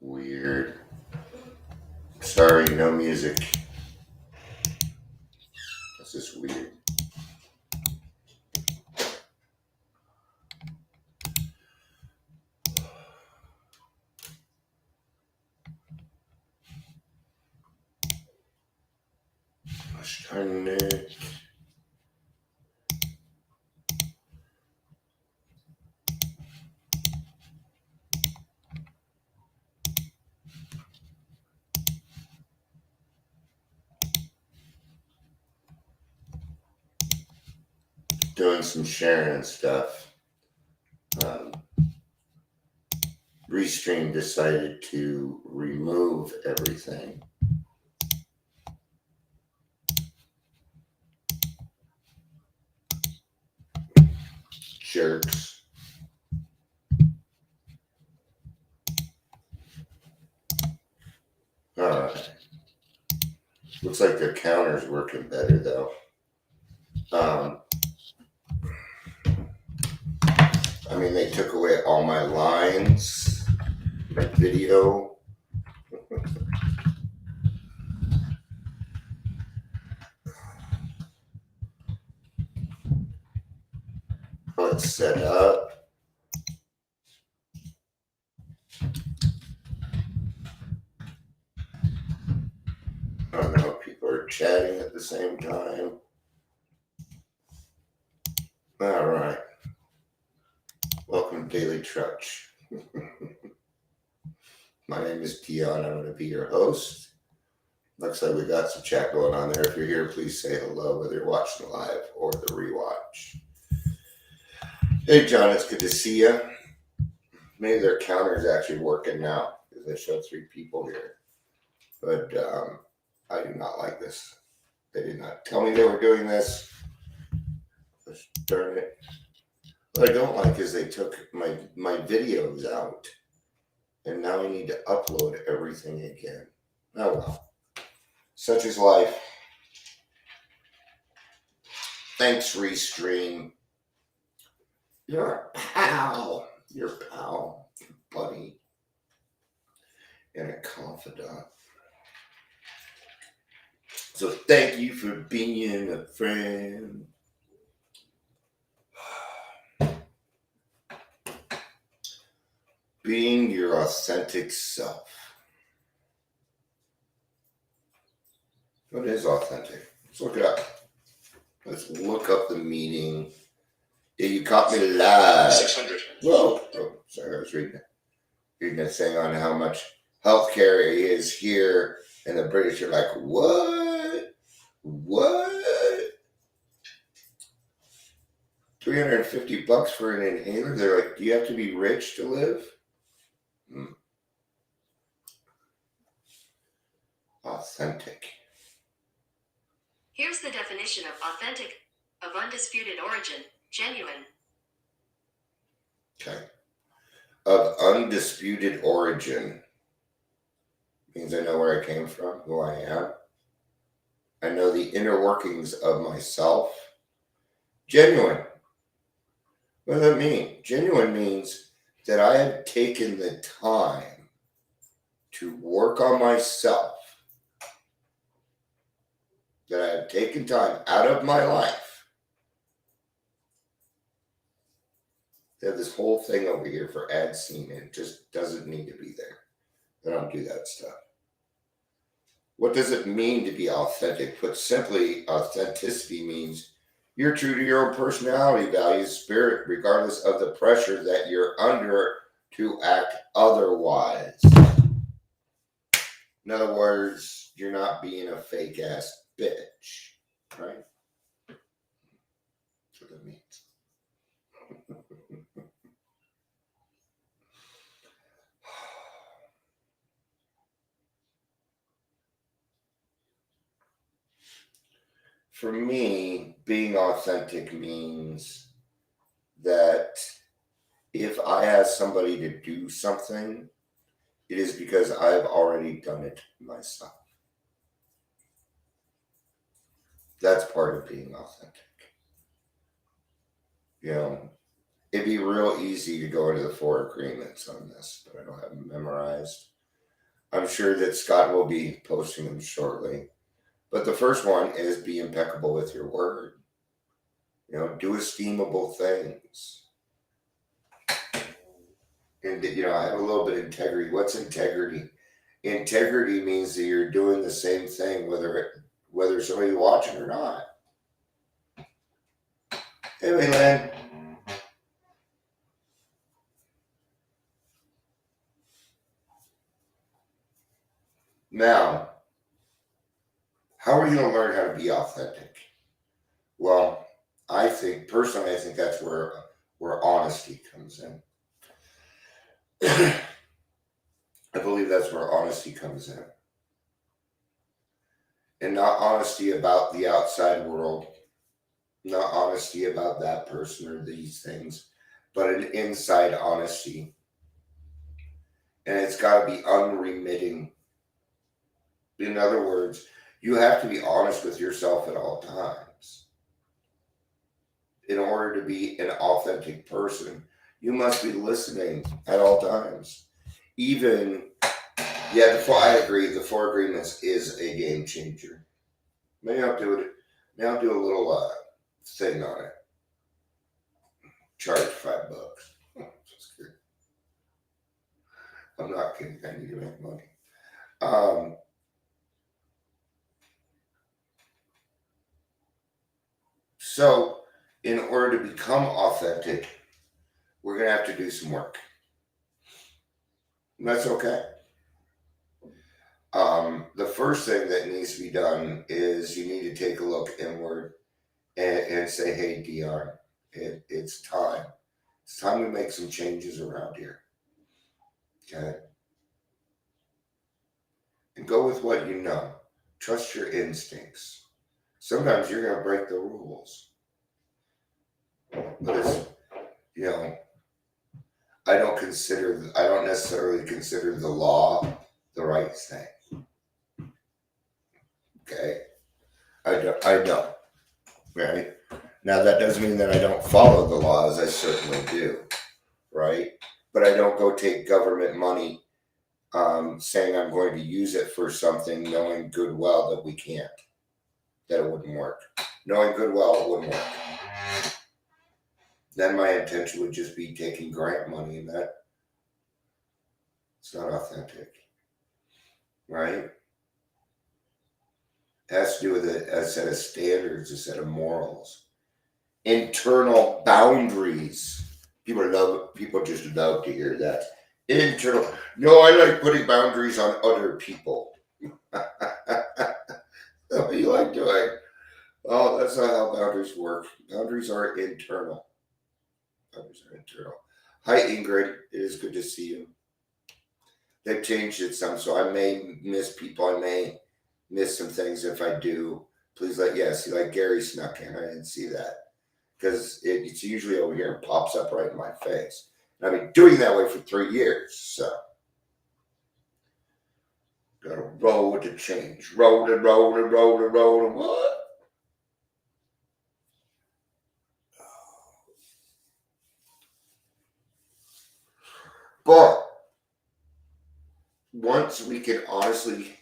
Weird. Sorry, no music. This is weird. Gosh darn it. Doing some sharing and stuff. Restream decided to remove everything. Jerks. Alright. Looks like their counter's working better though. I mean, they took away all my lines, my video. Let's set up. I don't know if people are chatting at the same time. All right. Welcome to Daily Trudge. My name is Dion. I'm going to be your host. Looks like we got some chat going on there. If you're here, please say hello, whether you're watching live or the rewatch. Hey, John, it's good to see you. Maybe their counter is actually working now because they showed 3 people here. But I do not like this. They did not tell me they were doing this. Gosh darn it. What I don't like is they took my videos out. And now I need to upload everything again. Oh well. Such is life. Thanks, Restream. You're a pal. You're a pal. Your buddy. And a confidant. So thank you for being a friend. Being your authentic self. What is authentic? Let's look it up. Let's look up the meaning. Yeah, you caught me live. 600. Whoa. Oh, sorry, I was reading a thing on how much healthcare is here, and the British are like, what? What? $350 for an inhaler? They're like, do you have to be rich to live? Authentic. Here's the definition of authentic: of undisputed origin, genuine. Okay. Of undisputed origin means I know where I came from, who I am. I know the inner workings of myself. Genuine. What does that mean? Genuine means that I have taken the time to work on myself. That I have taken time out of my life. They have this whole thing over here for ad scene, and it just doesn't need to be there. They don't do that stuff. What does it mean to be authentic? Put simply, authenticity means you're true to your own personality, values, spirit, regardless of the pressure that you're under to act otherwise. In other words, you're not being a fake ass bitch, right? That's what that means. For me, being authentic means that if I ask somebody to do something, it is because I've already done it myself. That's part of being authentic. You know, it'd be real easy to go into the 4 agreements on this, but I don't have them memorized. I'm sure that Scott will be posting them shortly. But the first one is be impeccable with your word. Do esteemable things. And, I have a little bit of integrity. What's integrity? Integrity means that you're doing the same thing, whether somebody's watching or not. Hey, Lynn. Now, how are you going to learn how to be authentic? Well, personally, I think that's where honesty comes in. I believe that's where honesty comes in. And not honesty about the outside world, not honesty about that person or these things, but an inside honesty. And it's got to be unremitting. In other words, you have to be honest with yourself at all times. In order to be an authentic person, you must be listening at all times. I agree, the 4 agreements is a game changer. Maybe I'll do it. Maybe I'll do a little thing on it. Charge $5. Just kidding. I'm not kidding. I need to make money. So, in order to become authentic, we're going to have to do some work. And that's okay. The first thing that needs to be done is you need to take a look inward and say, hey, Dion, it's time. It's time to make some changes around here. Okay? And go with what you know. Trust your instincts. Sometimes you're going to break the rules. But it's, I don't necessarily consider the law the right thing. Okay? I don't. Right? Now, that doesn't mean that I don't follow the laws. I certainly do. Right? But I don't go take government money saying I'm going to use it for something, knowing good well that we can't. That it wouldn't work. Knowing good well it wouldn't work. Then my intention would just be taking grant money, and that it's not authentic. Right? It has to do with a set of standards, a set of morals. Internal boundaries. People just love to hear that. Internal. No, I like putting boundaries on other people. What do you like doing? Oh, that's not how boundaries work. Boundaries are internal. Hi, Ingrid. It is good to see you. They've changed it some, so I may miss people. I may miss some things. If I do, please see, like Gary snuck in. I didn't see that because it's usually over here and pops up right in my face. And I've been doing that way for 3 years, so gotta roll with the change. Roll. What? But once we can honestly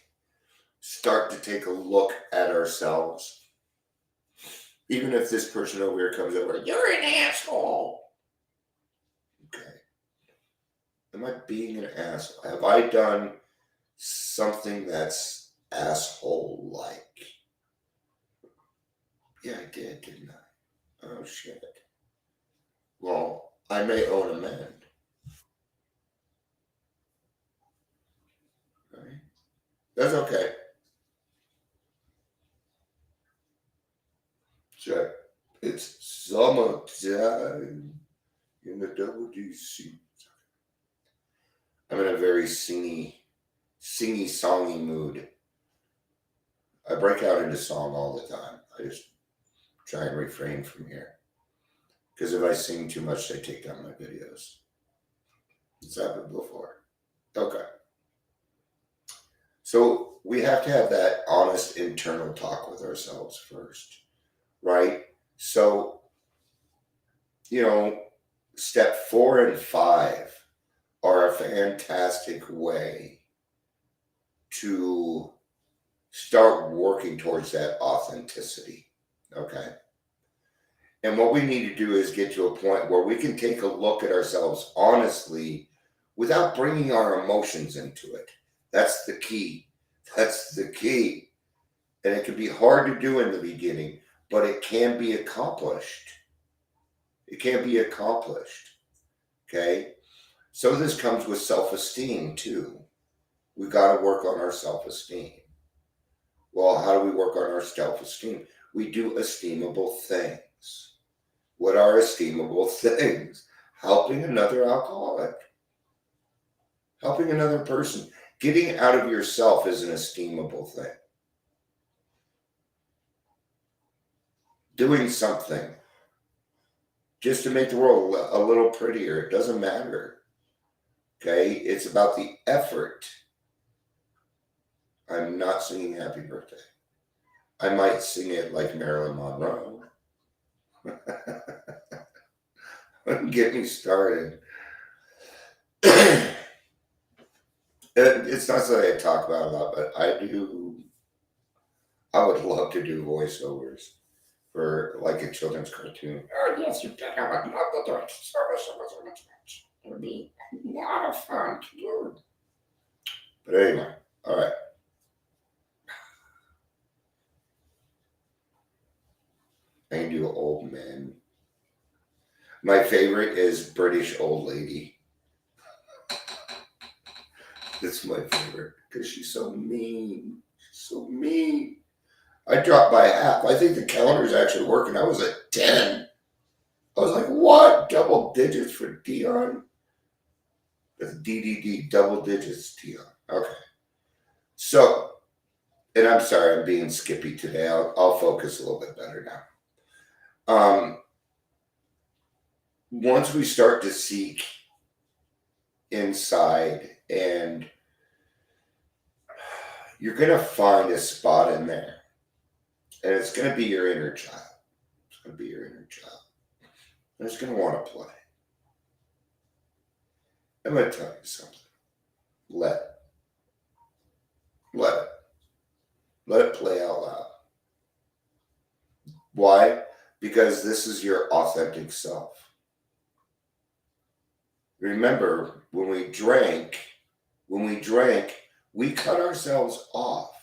start to take a look at ourselves, even if this person over here comes over, you're an asshole. Okay. Am I being an asshole? Have I done something that's asshole-like? Yeah, I did, didn't I? Oh, shit. Well, I may own a man. Right? That's okay. Check. It's summertime in the double DC. I'm in a very singy, songy mood. I break out into song all the time. I just try and refrain from here. Because if I sing too much, they take down my videos. It's happened before. Okay. So we have to have that honest internal talk with ourselves first, right? So, step 4 and 5 are a fantastic way to start working towards that authenticity. Okay. And what we need to do is get to a point where we can take a look at ourselves honestly without bringing our emotions into it. That's the key. That's the key. And it can be hard to do in the beginning, but it can be accomplished. It can be accomplished. Okay. So this comes with self-esteem too. We got to work on our self-esteem. Well, how do we work on our self-esteem? We do esteemable things. What are esteemable things? Helping another alcoholic, helping another person. Getting out of yourself is an esteemable thing. Doing something just to make the world a little prettier. It doesn't matter. Okay? It's about the effort. I'm not singing Happy Birthday. I might sing it like Marilyn Monroe. Get me started. It's not something I talk about a lot, but I would love to do voiceovers for like a children's cartoon. Oh yes, you can. I would love to do it so much. It would be a lot of fun to do. But anyway, all right. I can do old men. My favorite is British old lady. That's my favorite because she's so mean. She's so mean. I dropped by half. I think the calendar's actually working. I was at 10. I was like, what? Double digits for Dion? That's DDD, double digits, Dion. Okay. So, and I'm sorry, I'm being skippy today. I'll focus a little bit better now. Once we start to seek inside, and you're going to find a spot in there, and it's going to be your inner child. It's going to be your inner child. And it's going to want to play. I'm going to tell you something. Let it. Let it. Let it play out loud. Why? Because this is your authentic self. Remember, when we drank, we cut ourselves off.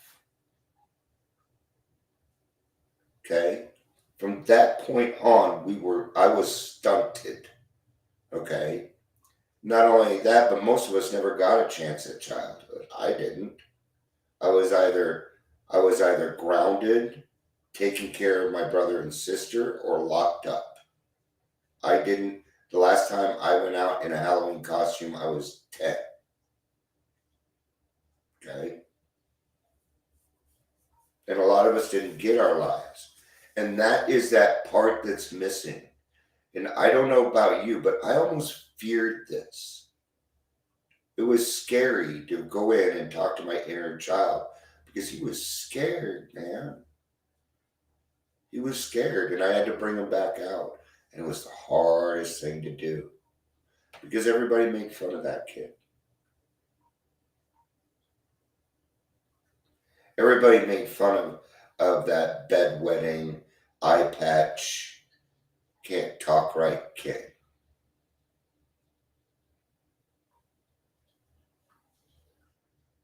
Okay? From that point on, I was stunted. Okay? Not only that, but most of us never got a chance at childhood. I didn't. I was either grounded, taking care of my brother and sister, or locked up. I didn't. The last time I went out in a Halloween costume, I was 10. Okay? And a lot of us didn't get our lives. And that is that part that's missing. And I don't know about you, but I almost feared this. It was scary to go in and talk to my inner child because he was scared, man. He was scared, and I had to bring him back out. And it was the hardest thing to do because everybody made fun of that kid. Everybody made fun of that bedwetting, eye patch, can't talk right kid.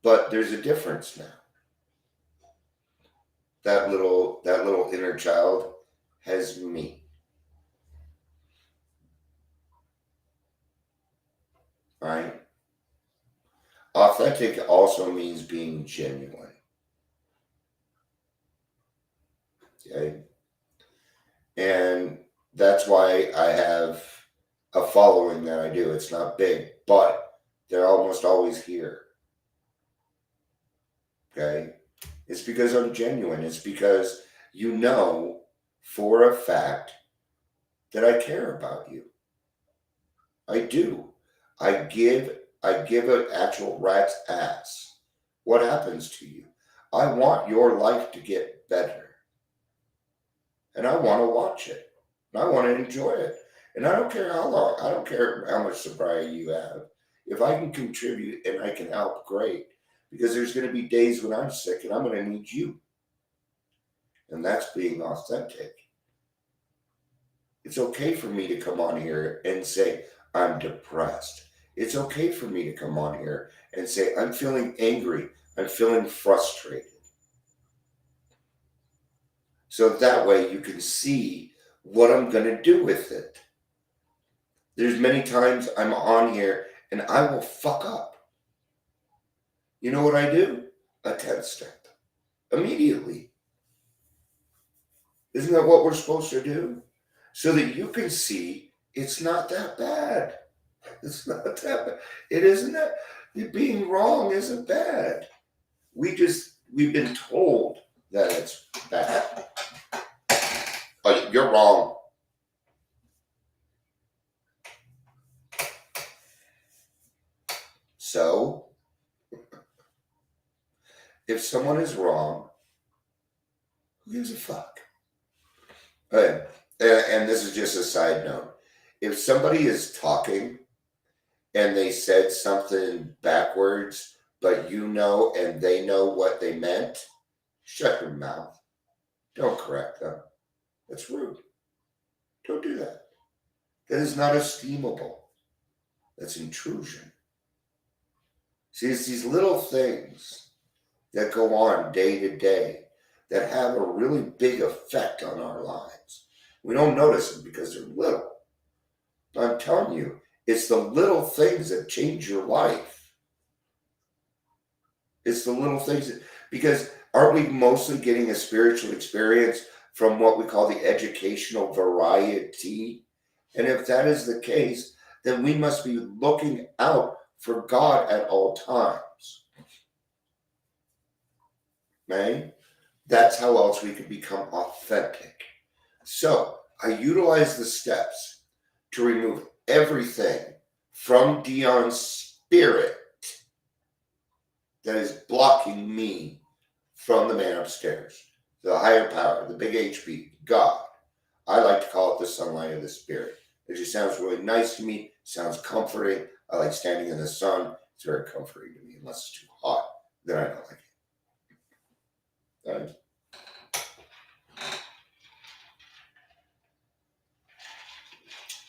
But there's a difference now. That little inner child has me. Right? Authentic also means being genuine. Okay? And that's why I have a following that I do. It's not big, but they're almost always here. Okay? It's because I'm genuine. It's because you know for a fact that I care about you. I do. I give an actual rat's ass what happens to you. I want your life to get better. And I want to watch it. And I want to enjoy it. And I don't care how long, I don't care how much sobriety you have. If I can contribute and I can help, great. because there's going to be days when I'm sick and I'm going to need you. And that's being authentic. It's okay for me to come on here and say, I'm depressed. It's okay for me to come on here and say, I'm feeling angry. I'm feeling frustrated. So that way you can see what I'm going to do with it. There's many times I'm on here and I will fuck up. You know what I do? A 10-step. Immediately. Isn't that what we're supposed to do? So that you can see it's not that bad. It's not that bad. It isn't that. Being wrong isn't bad. We've been told that it's bad. Oh, you're wrong. So, if someone is wrong, who gives a fuck? And this is just a side note. If somebody is talking and they said something backwards, but you know and they know what they meant, shut your mouth. Don't correct them. That's rude. Don't do that. That is not esteemable. That's intrusion. See, it's these little things that go on day to day that have a really big effect on our lives. We don't notice them because they're little. I'm telling you, it's the little things that change your life. It's the little things because aren't we mostly getting a spiritual experience from what we call the educational variety? And if that is the case, then we must be looking out for God at all times. Right? That's how else we can become authentic. So I utilize the steps to remove everything from Dion's spirit that is blocking me from the man upstairs, the higher power, the big HB, God. I like to call it the sunlight of the spirit. It just sounds really nice to me, sounds comforting. I like standing in the sun. It's very comforting to me, unless it's too hot. Then I don't like it.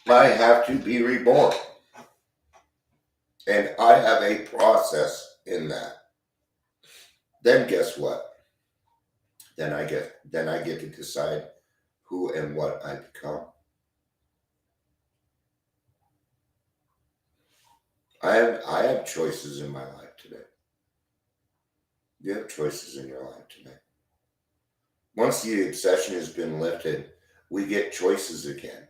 I have to be reborn. And I have a process in that. Then guess what? Then I get to decide who and what I become. I have choices in my life today. You have choices in your life today. Once the obsession has been lifted, we get choices again.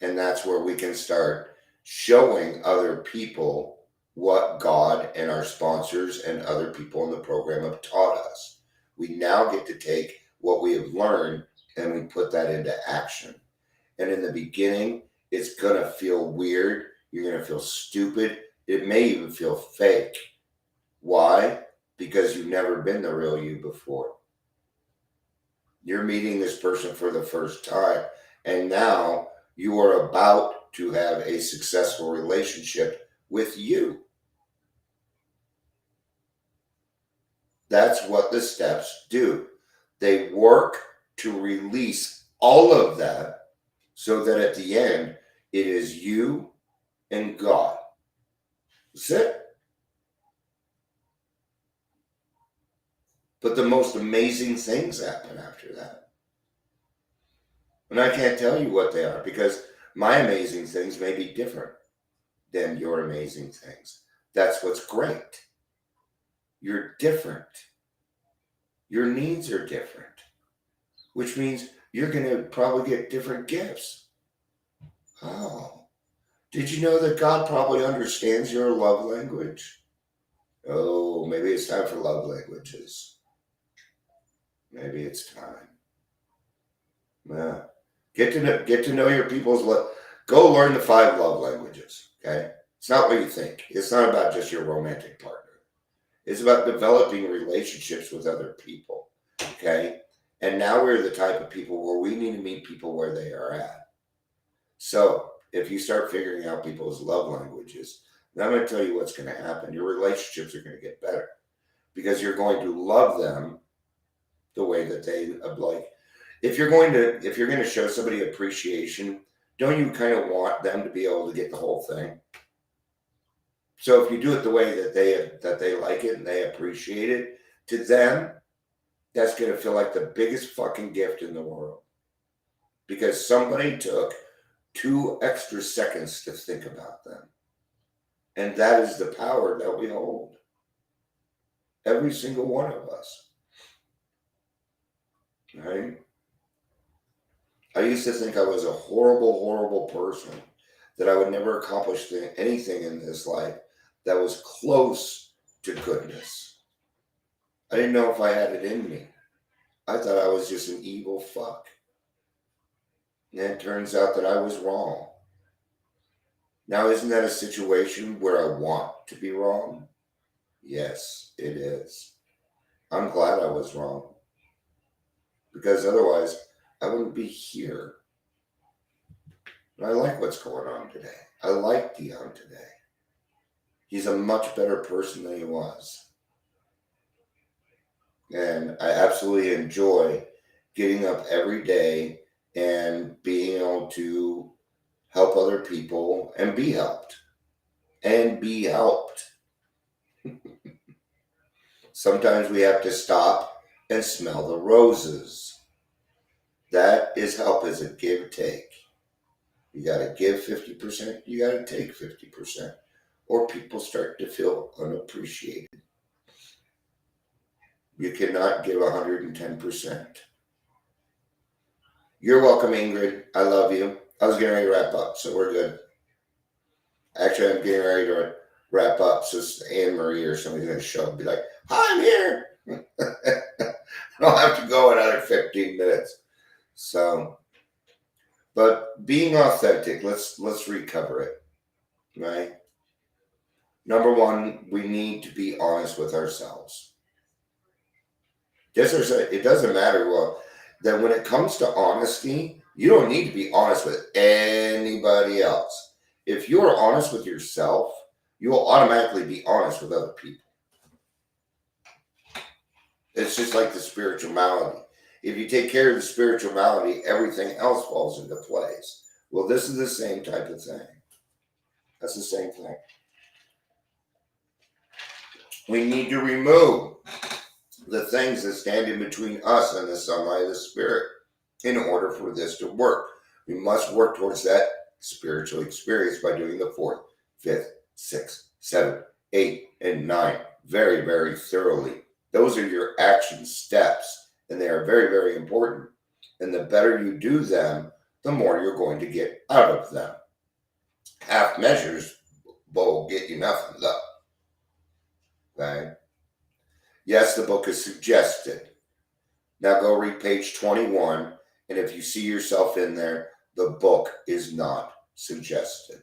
And that's where we can start showing other people what God and our sponsors and other people in the program have taught us. We now get to take what we have learned and we put that into action. And in the beginning, it's going to feel weird. You're going to feel stupid. It may even feel fake. Why? Because you've never been the real you before. You're meeting this person for the first time, and now you are about to have a successful relationship with you. That's what the steps do. They work to release all of that so that at the end, it is you and God. That's it. But the most amazing things happen after that. And I can't tell you what they are because my amazing things may be different than your amazing things. That's what's great. You're different. Your needs are different, which means you're going to probably get different gifts. Oh, did you know that God probably understands your love language? Oh, maybe it's time for love languages. Maybe it's time. Yeah. Get to know your people's love. Go learn the 5 love languages. Okay, it's not what you think. It's not about just your romantic partner. It's about developing relationships with other people. Okay, and now we're the type of people where we need to meet people where they are at. So if you start figuring out people's love languages, And I'm going to tell you what's going to happen. Your relationships are going to get better because you're going to love them the way that they like. If you're going to show somebody appreciation, don't you kind of want them to be able to get the whole thing? So if you do it the way that they like it and they appreciate it, to them, that's going to feel like the biggest fucking gift in the world. Because somebody took 2 extra seconds to think about them. And that is the power that we hold. Every single one of us. Right? I used to think I was a horrible, horrible person, that I would never accomplish anything in this life that was close to goodness. I didn't know if I had it in me. I thought I was just an evil fuck. And it turns out that I was wrong. Now, isn't that a situation where I want to be wrong? Yes, it is. I'm glad I was wrong. Because otherwise, I wouldn't be here. And I like what's going on today. I like Dion today. He's a much better person than he was. And I absolutely enjoy getting up every day and being able to help other people and be helped. And be helped. Sometimes we have to stop and smell the roses. That is help, is a give-take. You got to give 50%, you got to take 50%. Or people start to feel unappreciated. You cannot give 110%. You're welcome, Ingrid. I love you. I was getting ready to wrap up, so we're good. Actually, I'm getting ready to wrap up, so Anne Marie or somebody's going to show up and be like, "Hi, I'm here." I'll have to go another 15 minutes. So, but being authentic, let's recover it, right? Number one, we need to be honest with ourselves. It doesn't matter that when it comes to honesty, you don't need to be honest with anybody else. If you are honest with yourself, you will automatically be honest with other people. It's just like the spiritual malady. If you take care of the spiritual malady, everything else falls into place. Well, this is the same type of thing. That's the same thing. We need to remove the things that stand in between us and the sunlight of the spirit in order for this to work. We must work towards that spiritual experience by doing the 4th, 5th, 6th, 7th, 8th, and 9 very, very thoroughly. Those are your action steps, and they are very, very important. And the better you do them, the more you're going to get out of them. Half measures will get you nothing, though. Okay? Yes, the book is suggested. Now go read page 21, and if you see yourself in there, the book is not suggested.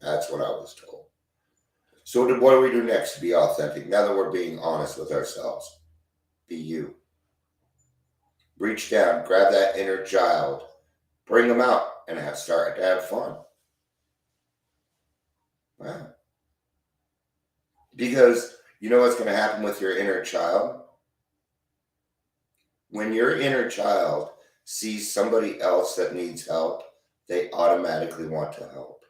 That's what I was told. So what do we do next to be authentic? Now that we're being honest with ourselves, be you. Reach down, grab that inner child, bring them out, and start to have fun. Wow. Because you know what's going to happen with your inner child? When your inner child sees somebody else that needs help, they automatically want to help.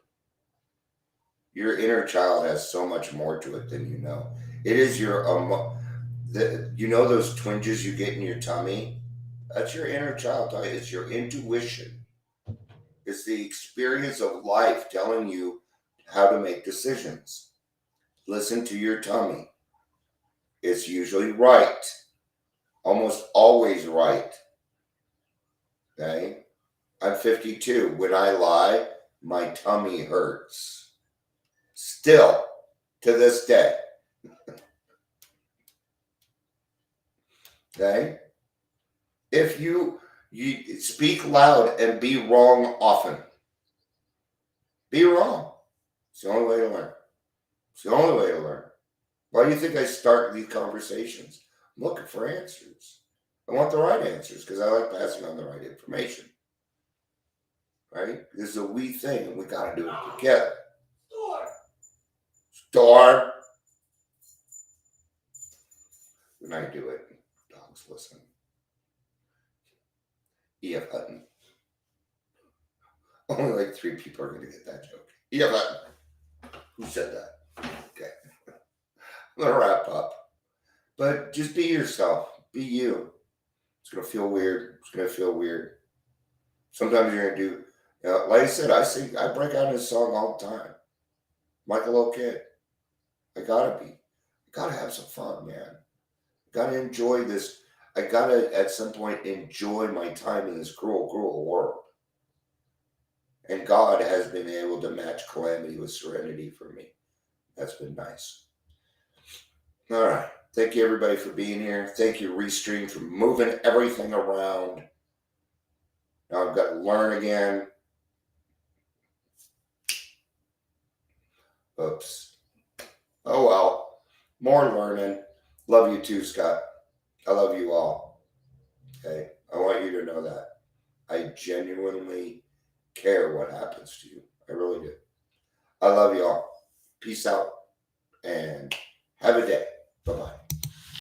Your inner child has so much more to it than you know. It is your, you know those twinges you get in your tummy? That's your inner child. It's your intuition. It's the experience of life telling you how to make decisions. Listen to your tummy. It's usually right. Almost always right. Okay? I'm 52. When I lie, my tummy hurts. Still, to this day. Okay? If you speak loud and be wrong often. Be wrong. It's the only way to learn. It's the only way to learn. Why do you think I start these conversations? I'm looking for answers. I want the right answers because I like passing on the right information. Right? This is a we thing and we got to do it together. Dorm. When I do it, dogs listen. E.F. Hutton. Only like 3 people are going to get that joke. E.F. Hutton. Who said that? Okay. I'm going to wrap up. But just be yourself. Be you. It's going to feel weird. It's going to feel weird. Sometimes you're going to do, like I said, I break out in this song all the time. Like a little kid. I gotta have some fun, man. I gotta enjoy this. I gotta, at some point, enjoy my time in this cruel, cruel world. And God has been able to match calamity with serenity for me. That's been nice. All right. Thank you, everybody, for being here. Thank you, Restream, for moving everything around. Now I've got to learn again. Oops. Oh, well. More learning. Love you too, Scott. I love you all. Okay? I want you to know that. I genuinely care what happens to you. I really do. I love you all. Peace out and have a day. Bye-bye.